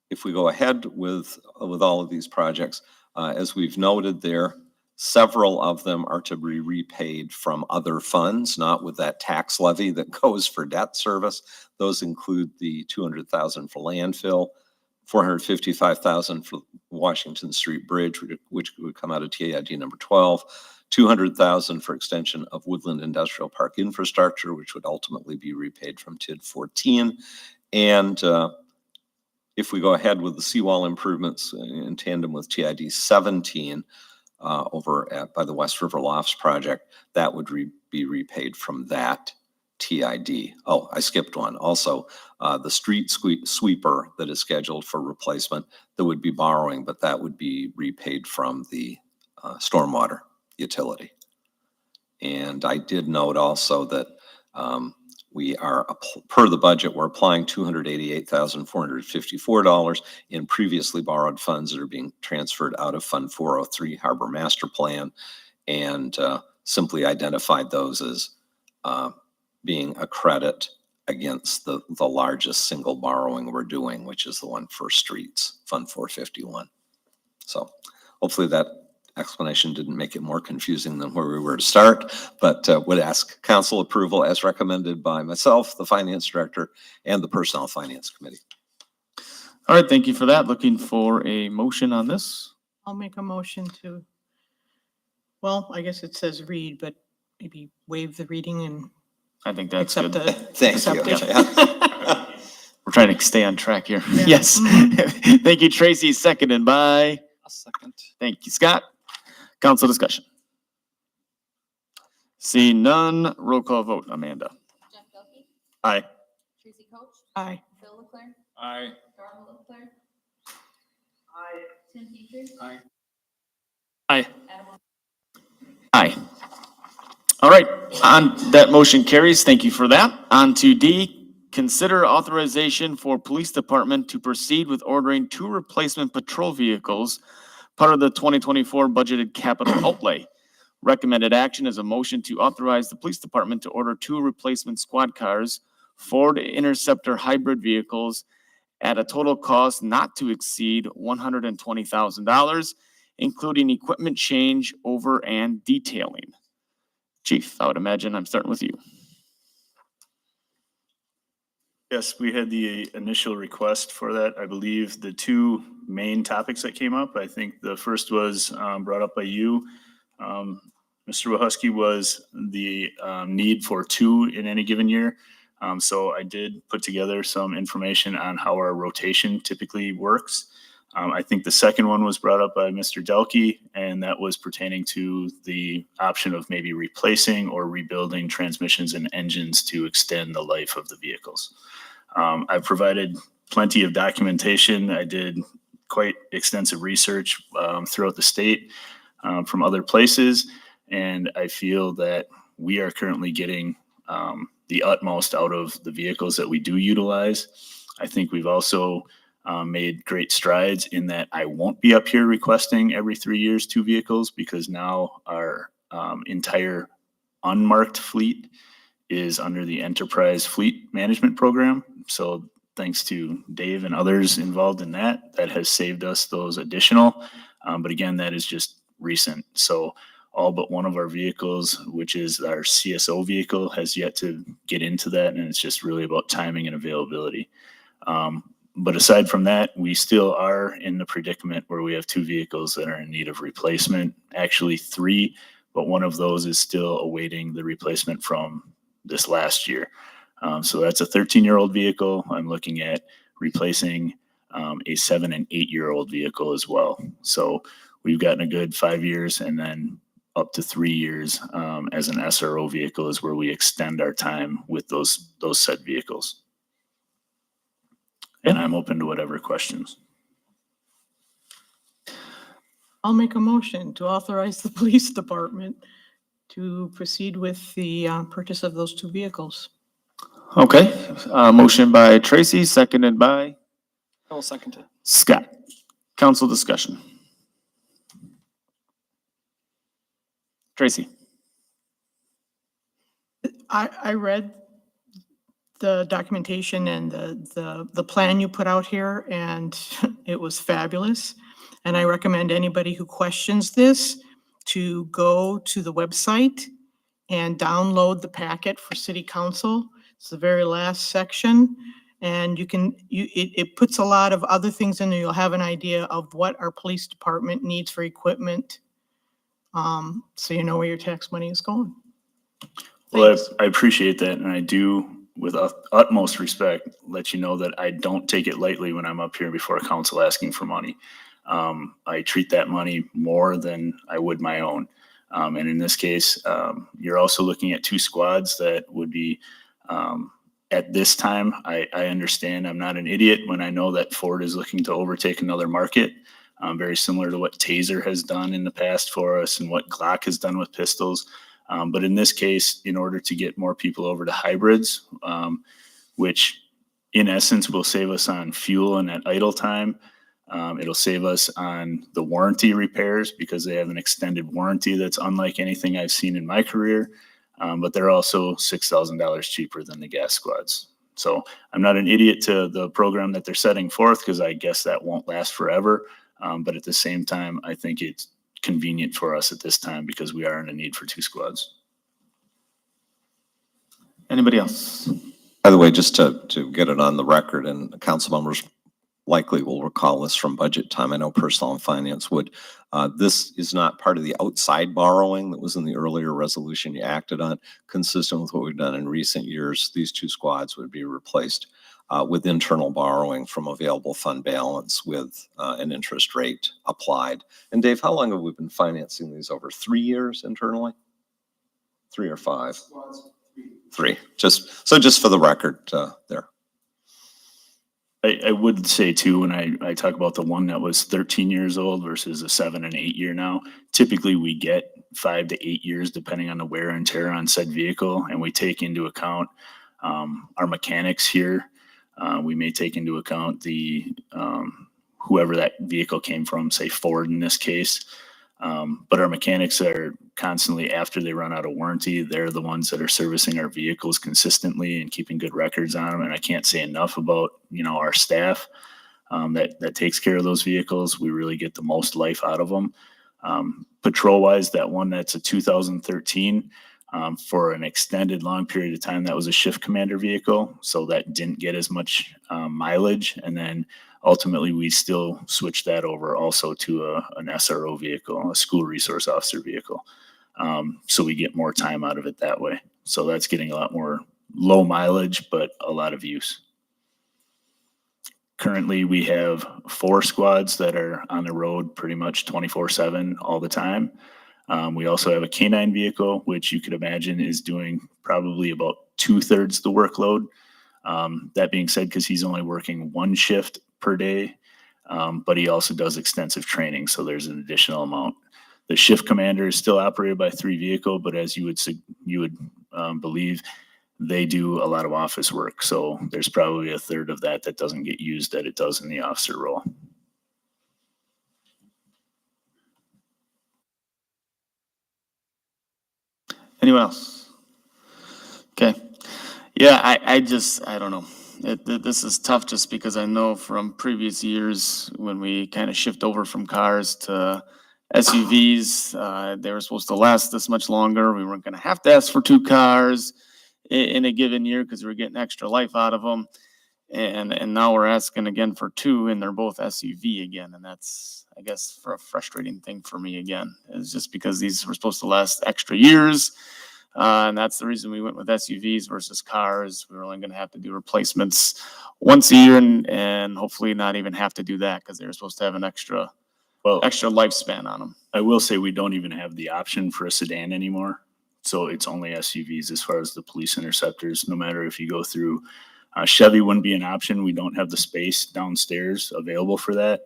if we go ahead with all of these projects, as we've noted there, several of them are to be repaid from other funds, not with that tax levy that goes for debt service. Those include the $200,000 for landfill, $455,000 for Washington Street Bridge, which would come out of TID number 12, $200,000 for extension of Woodland Industrial Park infrastructure, which would ultimately be repaid from TID 14. And if we go ahead with the seawall improvements in tandem with TID 17 by the West River Lofts project, that would be repaid from that TID. Oh, I skipped one. Also, the street sweeper that is scheduled for replacement, that would be borrowing, but that would be repaid from the stormwater utility. And I did note also that we are, per the budget, we're applying $288,454 in previously borrowed funds that are being transferred out of Fund 403 Harbor Master Plan, and simply identified those as being a credit against the largest single borrowing we're doing, which is the one for streets, Fund 451. So hopefully that explanation didn't make it more confusing than where we were to start, but would ask council approval as recommended by myself, the finance director, and the Personnel Finance Committee. All right, thank you for that. Looking for a motion on this. I'll make a motion to, well, I guess it says read, but maybe waive the reading and I think that's accept good. the. Thank accept you. it. Yeah. We're trying to stay on track here. Yeah. Yes. Thank you, Tracy. Seconded by. A second. Thank you, Scott. Council discussion. See none. Roll call vote. Amanda. Jeff Delkey. Aye. Tracy Coach. Aye. Bill Leclerc. Aye. Darla Leclerc. Aye. Tim Petrie. Aye. Aye. Adam Aye. All right, on that motion carries. Thank you for that. On to D, Consider authorization for police department to proceed with ordering 2 replacement patrol vehicles, part of the 2024 budgeted capital outlay. Recommended action is a motion to authorize the police department to order 2 replacement squad cars, Ford Interceptor hybrid vehicles at a total cost not to exceed $120,000, including equipment change, over, and detailing. Chief, I would imagine I'm starting with you. Yes, we had the initial request for that. I believe the 2 main topics that came up, I think the first was brought up by you, Mr. Wahusky, was the need for 2 in any given year. So I did put together some information on how our rotation typically works. I think the second one was brought up by Mr. Delkey, and that was pertaining to the option of maybe replacing or rebuilding transmissions and engines to extend the life of the vehicles. I've provided plenty of documentation. I did quite extensive research throughout the state from other places, and I feel that we are currently getting the utmost out of the vehicles that we do utilize. I think we've also made great strides in that I won't be up here requesting every 3 years 2 vehicles, because now our entire unmarked fleet is under the Enterprise Fleet Management Program. So thanks to Dave and others involved in that, that has saved us those additional. But again, that is just recent. So all but one of our vehicles, which is our CSO vehicle, has yet to get into that. And it's just really about timing and availability. But aside from that, we still are in the predicament where we have 2 vehicles that are in need of replacement, actually 3, but one of those is still awaiting the replacement from this last year. So that's a 13-year-old vehicle. I'm looking at replacing a 7 and 8-year-old vehicle as well. So we've gotten a good 5 years, and then up to 3 years as an SRO vehicle is where we extend our time with those said vehicles. And I'm open to whatever questions. I'll make a motion to authorize the police department to proceed with the purchase of those 2 vehicles. Okay, motion by Tracy, seconded by I'll second it. Scott. Council discussion. Tracy. I read the documentation and the plan you put out here, and it was fabulous. And I recommend anybody who questions this to go to the website and download the packet for city council. It's the very last section. And it puts a lot of other things in there. You'll have an idea of what our police department needs for equipment. So you know where your tax money is going. Well, Thanks. I appreciate that. And I do, with utmost respect, let you know that I don't take it lightly when I'm up here before council asking for money. I treat that money more than I would my own. And in this case, you're also looking at 2 squads that would be, at this time, I understand I'm not an idiot when I know that Ford is looking to overtake another market, very similar to what Taser has done in the past for us and what Glock has done with pistols. But in this case, in order to get more people over to hybrids, which in essence will save us on fuel and at idle time, it'll save us on the warranty repairs because they have an extended warranty that's unlike anything I've seen in my career. But they're also $6,000 cheaper than the gas squads. So I'm not an idiot to the program that they're setting forth, because I guess that won't last forever. But at the same time, I think it's convenient for us at this time because we are in a need for 2 squads. Anybody else? By the way, just to get it on the record, and council members likely will recall this from budget time. I know Personnel and Finance would. This is not part of the outside borrowing that was in the earlier resolution you acted on. Consistent with what we've done in recent years, these 2 squads would be replaced with internal borrowing from available fund balance with an interest rate applied. And Dave, how long have we been financing these? Over 3 years internally? 3 or 5? 3. Just for the record there. I would say too, when I talk about the one that was 13 years old versus a 7 and 8 year now, typically we get 5 to 8 years depending on the wear and tear on said vehicle. And we take into account Our mechanics here, we may take into account the, whoever that vehicle came from, say Ford in this case. But our mechanics are constantly, after they run out of warranty, they're the ones that are servicing our vehicles consistently and keeping good records on them. And I can't say enough about, our staff that takes care of those vehicles. We really get the most life out of them. Patrol wise, that one that's a 2013, for an extended long period of time, that was a shift commander vehicle. So that didn't get as much mileage. And then ultimately, we still switched that over also to an SRO vehicle, a school resource officer vehicle. So we get more time out of it that way. So that's getting a lot more low mileage, but a lot of use. Currently, we have 4 squads that are on the road pretty much 24/7 all the time. We also have a K9 vehicle, which you could imagine is doing probably about 2/3 the workload. That being said, because he's only working 1 shift per day, but he also does extensive training, so there's an additional amount. The shift commander is still operated by 3 vehicle, but as you would believe, they do a lot of office work. So there's probably 1/3 of that doesn't get used that it does in the officer role. Anyone else? Okay. Yeah, I don't know. This is tough just because I know from previous years when we kind of shift over from cars to SUVs, they were supposed to last this much longer. We weren't going to have to ask for 2 cars in a given year because we were getting extra life out of them. And now we're asking again for 2 and they're both SUV again. And that's, I guess, for a frustrating thing for me again, is just because these were supposed to last extra years. And that's the reason we went with SUVs versus cars. We were only going to have to do replacements once a year and hopefully not even have to do that because they were supposed to have an extra lifespan on them. I will say we don't even have the option for a sedan anymore. So it's only SUVs as far as the police interceptors. No matter if you go through Chevy wouldn't be an option. We don't have the space downstairs available for that.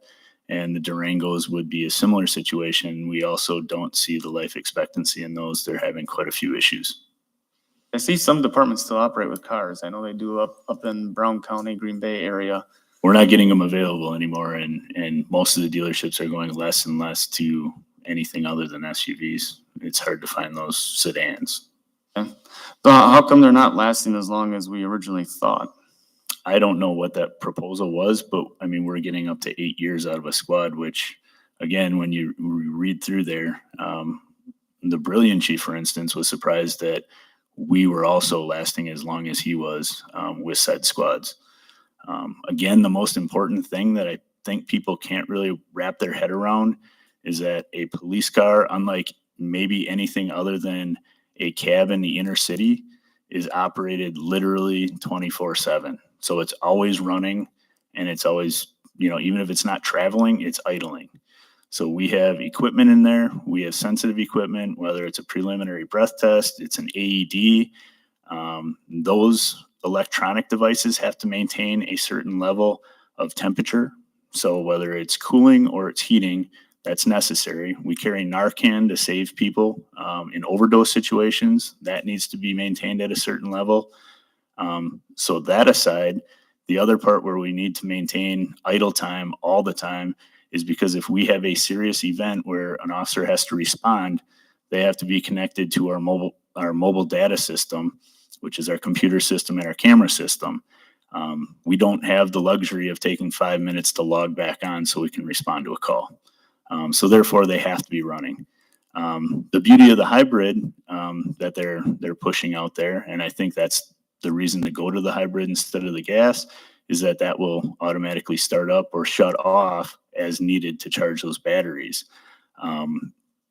And the Durangos would be a similar situation. We also don't see the life expectancy in those. They're having quite a few issues. I see some departments still operate with cars. I know they do up in Brown County, Green Bay area. We're not getting them available anymore. And most of the dealerships are going less and less to anything other than SUVs. It's hard to find those sedans. Okay. So how come they're not lasting as long as we originally thought? I don't know what that proposal was, but I mean, we're getting up to 8 years out of a squad, which again, when you read through there, the Brilliant Chief, for instance, was surprised that we were also lasting as long as he was with said squads. Again, the most important thing that I think people can't really wrap their head around is that a police car, unlike maybe anything other than a cab in the inner city, is operated literally 24/7. So it's always running and it's always, even if it's not traveling, it's idling. So we have equipment in there. We have sensitive equipment, whether it's a preliminary breath test, it's an AED. Those electronic devices have to maintain a certain level of temperature. So whether it's cooling or it's heating, that's necessary. We carry Narcan to save people in overdose situations. That needs to be maintained at a certain level. So that aside, the other part where we need to maintain idle time all the time is because if we have a serious event where an officer has to respond, they have to be connected to our mobile data system, which is our computer system and our camera system. We don't have the luxury of taking 5 minutes to log back on so we can respond to a call. So therefore, they have to be running. The beauty of the hybrid that they're pushing out there, and I think that's the reason to go to the hybrid instead of the gas, is that will automatically start up or shut off as needed to charge those batteries.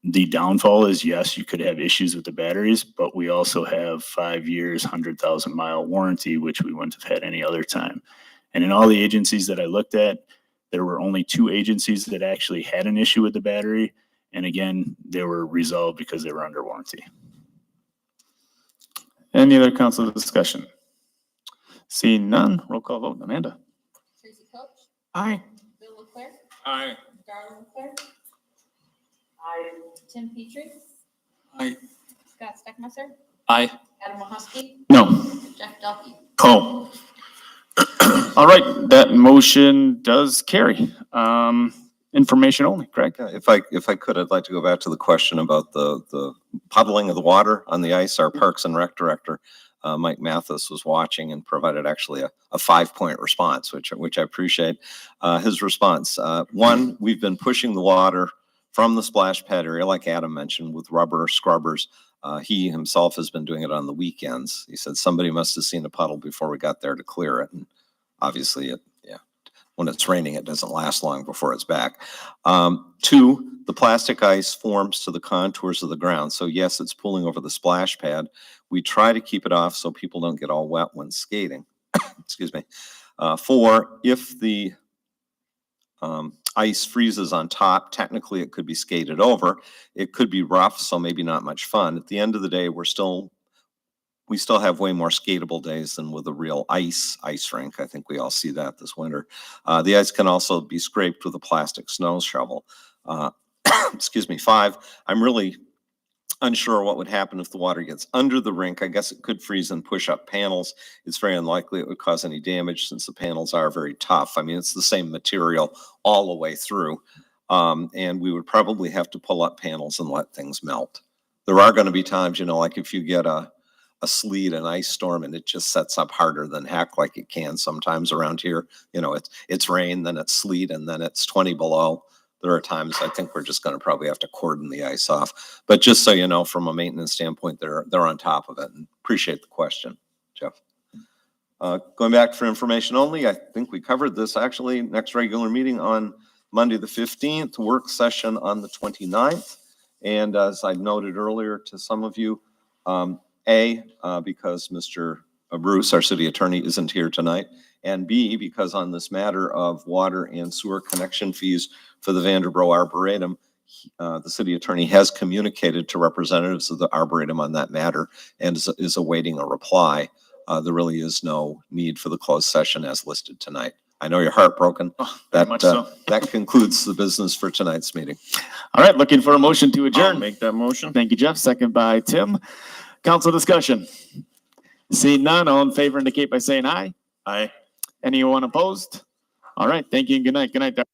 The downfall is, yes, you could have issues with the batteries, but we also have 5 years, 100,000-mile warranty, which we wouldn't have had any other time. And in all the agencies that I looked at, there were only 2 agencies that actually had an issue with the battery. And again, they were resolved because they were under warranty. Any other council discussion? Seeing none, roll call vote. Amanda? Tracy Coach, Aye. Bill Leclerc, Aye. Darla Leclerc, Aye. Tim Petrie, Aye. Scott Steckmeister, Aye. Adam Mahusky, No. Jeff Duffy. Oh, All right, that motion does carry. Information only, Craig? Yeah, if I could, I'd like to go back to the question about the puddling of the water on the ice. Our Parks and Rec Director, Mike Mathis, was watching and provided actually a 5-point response, which I appreciate. His response, one, we've been pushing the water from the splash pad area, like Adam mentioned, with rubber scrubbers. He himself has been doing it on the weekends. He said somebody must have seen a puddle before we got there to clear it. And obviously when it's raining, it doesn't last long before it's back. Two, the plastic ice forms to the contours of the ground. So yes, it's pulling over the splash pad. We try to keep it off so people don't get all wet when skating. Excuse me. Four, if the ice freezes on top, technically it could be skated over. It could be rough, so maybe not much fun. At the end of the day, we still have way more skatable days than with a real ice rink. I think we all see that this winter. The ice can also be scraped with a plastic snow shovel. Excuse me. 5, I'm really unsure what would happen if the water gets under the rink. I guess it could freeze and push up panels. It's very unlikely it would cause any damage since the panels are very tough. I mean, it's the same material all the way through. And we would probably have to pull up panels and let things melt. There are going to be times, like if you get a sleet and ice storm and it just sets up harder than heck, like it can sometimes around here. It's rain, then it's sleet, and then it's 20 below. There are times I think we're just going to probably have to cordon the ice off. But just so you know, from a maintenance standpoint, they're on top of it. And appreciate the question, Jeff. Going back for information only, I think we covered this actually. Next regular meeting on Monday the 15th, work session on the 29th. And as I noted earlier to some of you, because Mr. Bruce, our city attorney, isn't here tonight, and B, because on this matter of water and sewer connection fees for the Vanderbroek Arboretum, the city attorney has communicated to representatives of the Arboretum on that matter and is awaiting a reply. There really is no need for the closed session as listed tonight. I know you're heartbroken. Very much so. That concludes the business for tonight's meeting. All right, looking for a motion to I'll adjourn. make that motion. Thank you, Jeff. Second by Tim. Council discussion. Seeing none, all in favor indicate by saying aye. Aye. Anyone opposed? All right, thank you and good night. Good night, Doc.